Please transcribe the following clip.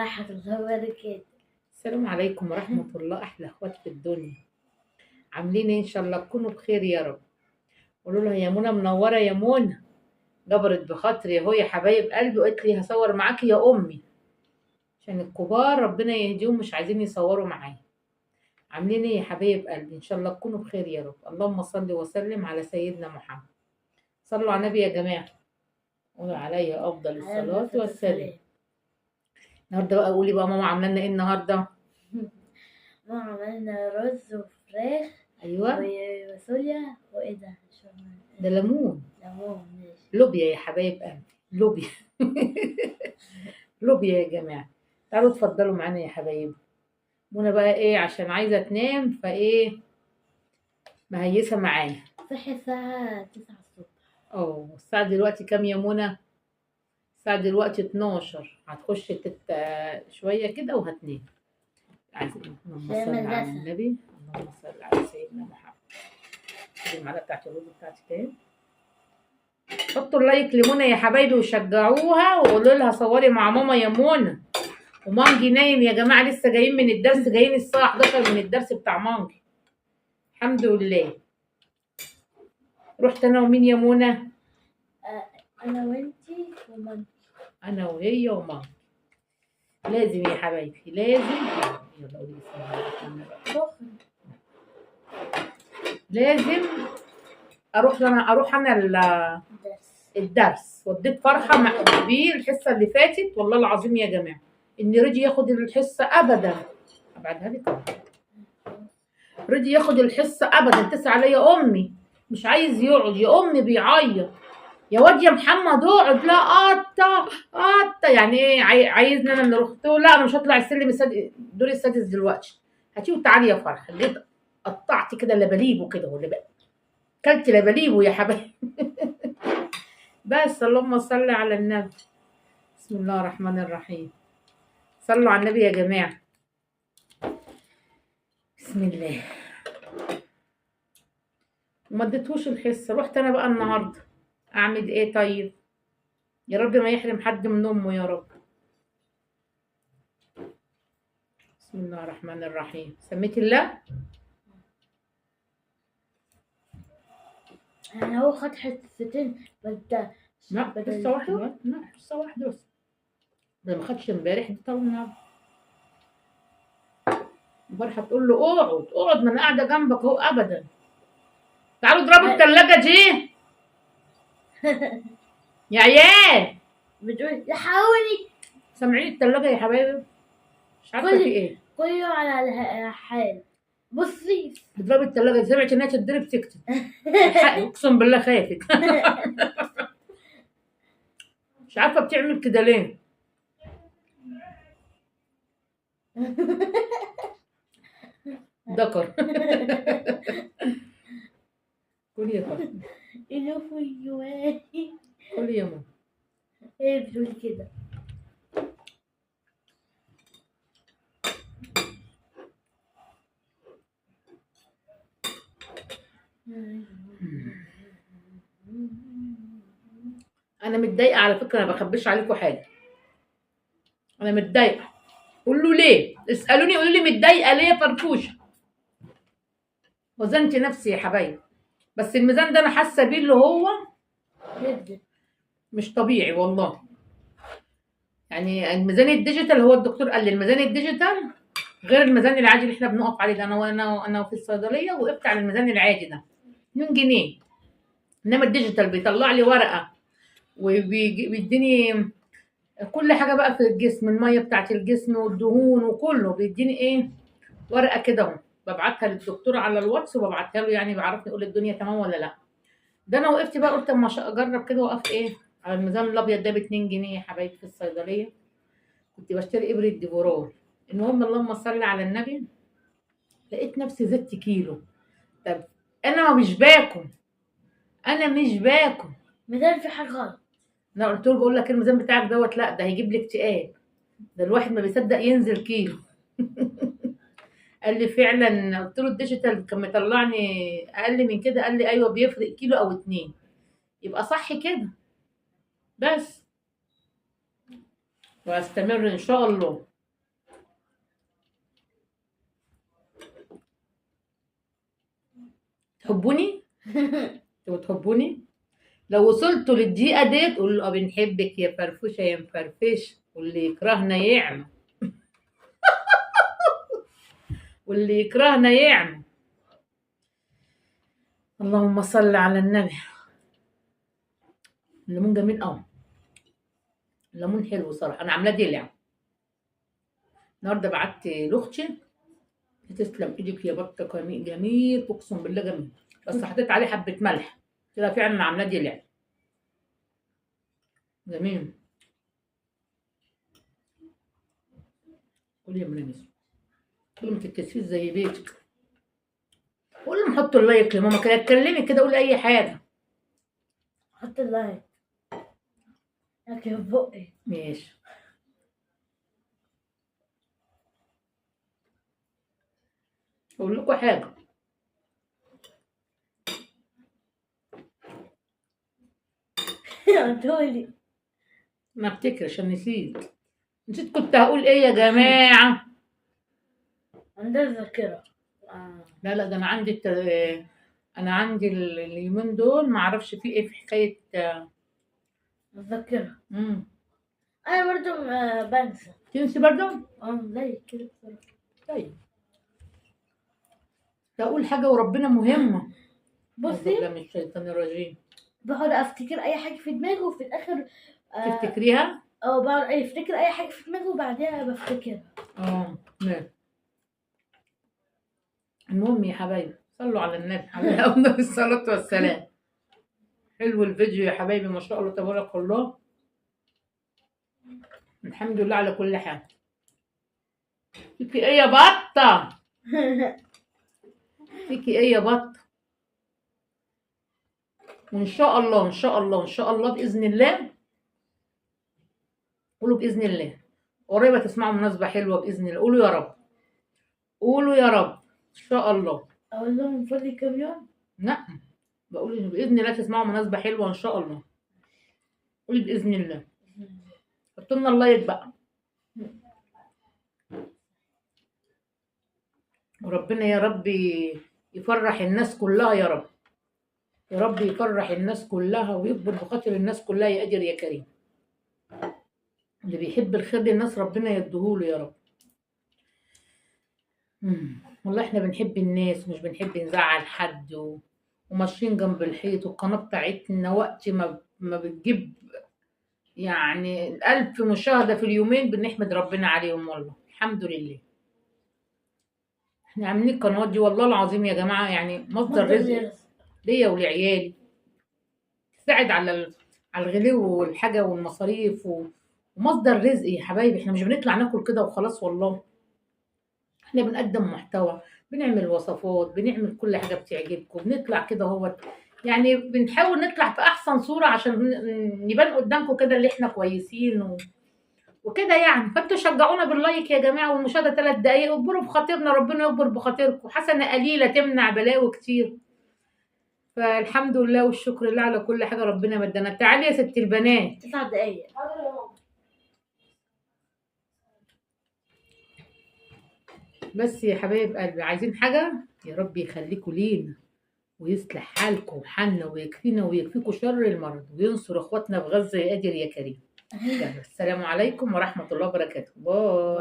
ورحمة الله وبركاته. السلام عليكم ورحمة الله، أحلى أخوات في الدنيا. عاملين إيه؟ إن شاء الله تكونوا بخير يا رب. قولوا لها يا منى منورة يا منى، جبرت بخاطري أهو يا حبايب قلبي، وقالت لي هصور معاكي يا أمي، عشان الكبار ربنا يهديهم مش عايزين يصوروا معايا. عاملين إيه يا حبايب قلبي؟ إن شاء الله تكونوا بخير يا رب. اللهم صل وسلم على سيدنا محمد. صلوا على النبي يا جماعة، قولوا عليه أفضل الصلاة والسلام. النهارده بقى قولي بقى ماما عاملة لنا إيه النهارده؟ ماما عملنا رز وفراخ. أيوه وفاصوليا وايه ده؟ ده ليمون. ليمون ماشي. لوبيا يا حبايب قلبي، لوبيا. لوبيا يا جماعة. تعالوا اتفضلوا معانا يا حبايبي. منى بقى ايه عشان عايزة تنام فايه مهيسة معايا. صحي الساعة 9 الصبح. الساعة دلوقتي كام يا منى؟ الساعة دلوقتي 12. هتخش شوية كده وهتنام. عايزين اللهم صل على النبي، اللهم صل على سيدنا محمد. دي المعلقة بتاعت الرز بتاعتي تاني. حطوا اللايك لمنى يا حبايبي وشجعوها وقولوا لها صوري مع ماما يا منى. ومانجي نايم يا جماعه، لسه جايين من الدرس، جايين الساعه 11 من الدرس بتاع مانجي. الحمد لله. رحت انا ومين يا منى؟ انا وانتي ومامتي. انا وهي ومانجي. لازم يا حبايبي لازم. يلا قولي بسم الله الرحمن الرحيم. لازم اروح انا الدرس. وديت فرحه مع كبير الحصه اللي فاتت، والله العظيم يا جماعه ان رضي ياخد الحصه ابدا. ابعدها لك. رضي ياخد الحصه ابدا. اتصل عليا امي مش عايز يقعد، يا امي بيعيط، يا واد يا محمد اقعد. لا قطه يعني ايه عايزني انا اللي رحت له. لا انا مش هطلع السلم الدور السادس دلوقتي. هاتيه وتعالي يا فرحه. جيت قطعت كده لبليبه كده ولا بقى كلت لبليبه يا حبايبي. بس اللهم صل على النبي. بسم الله الرحمن الرحيم. صلوا على النبي يا جماعة. بسم الله. وما اديتهوش الحصة. رحت انا بقى النهارده اعمل ايه؟ طيب يا رب ما يحرم حد من امه يا رب. بسم الله الرحمن الرحيم. سميت الله. يعني هو خد حصتين بس. لا حصة واحدة. لا حصة واحدة بس. ده ما خدش امبارح، دي طول النهارده. فرحة تقول له اقعد ما انا قاعدة جنبك اهو. ابدا. تعالوا اضربوا الثلاجة دي. يا عيال بتقول لحقوني. سامعين الثلاجة يا حبايبي؟ مش عارفة في ايه. كله على الحال. بصي بتضرب الثلاجة. سمعت انها تتضرب سكتت. اقسم بالله خافت. مش عارفة بتعمل كده ليه. ذكر. قولي يا فندم. قولي يا ماما. ايه بتقولي كده؟ انا متضايقه على فكره، انا ما بخبيش عليكم حاجه. انا متضايقه. قولوا ليه. اسالوني قولوا لي متضايقه ليه يا فرفوشه. وزنت نفسي يا حبايبي، بس الميزان ده انا حاسه بيه اللي هو مش طبيعي والله. يعني الميزان الديجيتال، هو الدكتور قال لي الميزان الديجيتال غير الميزان العادي اللي احنا بنقف عليه ده. انا في الصيدليه وقفت على الميزان العادي ده 2 جنيه. انما الديجيتال بيطلع لي ورقه وبيديني كل حاجه بقى في الجسم، الميه بتاعت الجسم والدهون وكله. بيديني ايه ورقه كده اهو، ببعتها للدكتور على الواتس وببعتها له، يعني بعرفني يقول الدنيا تمام ولا لا. ده انا وقفت بقى قلت اما اجرب كده. وقفت ايه على الميزان الابيض ده ب 2 جنيه يا حبايبي في الصيدليه. كنت بشتري ابره ديفورال. المهم اللهم صل على النبي، لقيت نفسي زدت كيلو. طب انا مش باكل. ميزان في حاجه غلط. انا قلت له بقول لك الميزان بتاعك دوت لا ده هيجيب لي اكتئاب، ده الواحد ما بيصدق ينزل كيلو. قال لي فعلا. قلت له الديجيتال كان مطلعني اقل من كده. قال لي ايوه بيفرق كيلو او 2. يبقى صح كده. بس واستمر ان شاء الله. تحبوني؟ انتوا بتحبوني؟ لو وصلتوا للدقيقة ديت قولوا بنحبك يا فرفوشة يا مفرفش، واللي يكرهنا يعمى، واللي يكرهنا يعمى. اللهم صل على النبي. الليمون جميل قوي، الليمون حلو صراحة. أنا عاملاه دلع. النهارده بعت لاختي، تسلم ايدك يا بطه، جميل اقسم بالله جميل، بس حطيت عليه حبه ملح، طلع فعلا عاملاه دلع جميل. قول يا مريم، قول ما تتكسفيش زي بيتك. قول لهم حطوا اللايك لماما كده، اتكلمي كده، قولي اي حاجه. حط اللايك لكن في بقي. ماشي. اقول لكم حاجه، قولي. ما افتكر عشان نسيت كنت هقول ايه يا جماعه. عندها ذاكرة. لا ده انا عندي انا عندي اليومين دول ما اعرفش في ايه في حكايه. الذاكرة. امم أنا برضو بنسى. تنسي برضه. زي كده بصراحة. طيب تقول حاجه وربنا مهمه. بصي بالله من الشيطان الرجيم. بقعد افتكر اي حاجه في دماغي وفي الاخر تفتكريها؟ بقعد افتكر اي حاجه في دماغي وبعديها بفتكرها. نعم. المهم يا حبايبي صلوا على النبي عليه افضل الصلاه والسلام. حلو الفيديو يا حبايبي، ما شاء الله تبارك الله. الحمد لله على كل حال. فيكي ايه يا بطه؟ فيكي ايه يا بطه؟ وان شاء الله ان شاء الله ان شاء الله باذن الله، قولوا باذن الله قريبه تسمعوا مناسبه حلوه باذن الله. قولوا يا رب، قولوا يا رب ان شاء الله. اقول لهم فاضل كام يوم؟ لا بقول إن باذن الله تسمعوا مناسبه حلوه ان شاء الله. قولي باذن الله. حطوا لنا اللايك بقى، وربنا يا رب يفرح الناس كلها يا رب. يا رب يفرح الناس كلها ويكبر بخاطر الناس كلها، يا قادر يا كريم. اللي بيحب الخير للناس ربنا يديهوله يا رب. والله احنا بنحب الناس ومش بنحب نزعل حد وماشيين جنب الحيط، والقناة بتاعتنا وقت ما بتجيب يعني 1000 مشاهدة في اليومين بنحمد ربنا عليهم، والله الحمد لله. احنا عاملين القنوات دي والله العظيم يا جماعة يعني مصدر رزق ليا ولعيالي، تساعد على الغلو والحاجة والمصاريف ومصدر رزق يا حبايبي. احنا مش بنطلع ناكل كده وخلاص والله، احنا بنقدم محتوى، بنعمل وصفات، بنعمل كل حاجة بتعجبكم، بنطلع كده هو يعني بنحاول نطلع في احسن صورة عشان نبان قدامكم كده اللي احنا كويسين وكده يعني. فانتوا شجعونا باللايك يا جماعة والمشاهدة 3 دقايق، اكبروا بخاطرنا ربنا يكبر بخاطركم. حسنة قليلة تمنع بلاوي كتير. فالحمد لله والشكر لله على كل حاجة ربنا مدانا. تعالي يا ست البنات. 9 دقايق. بس يا حبايب قلبي عايزين حاجة يا رب يخليكوا لينا ويصلح حالكم وحالنا ويكفينا ويكفيكوا شر المرض وينصر اخواتنا في غزة يا قادر يا كريم. يلا السلام عليكم ورحمة الله وبركاته. باي.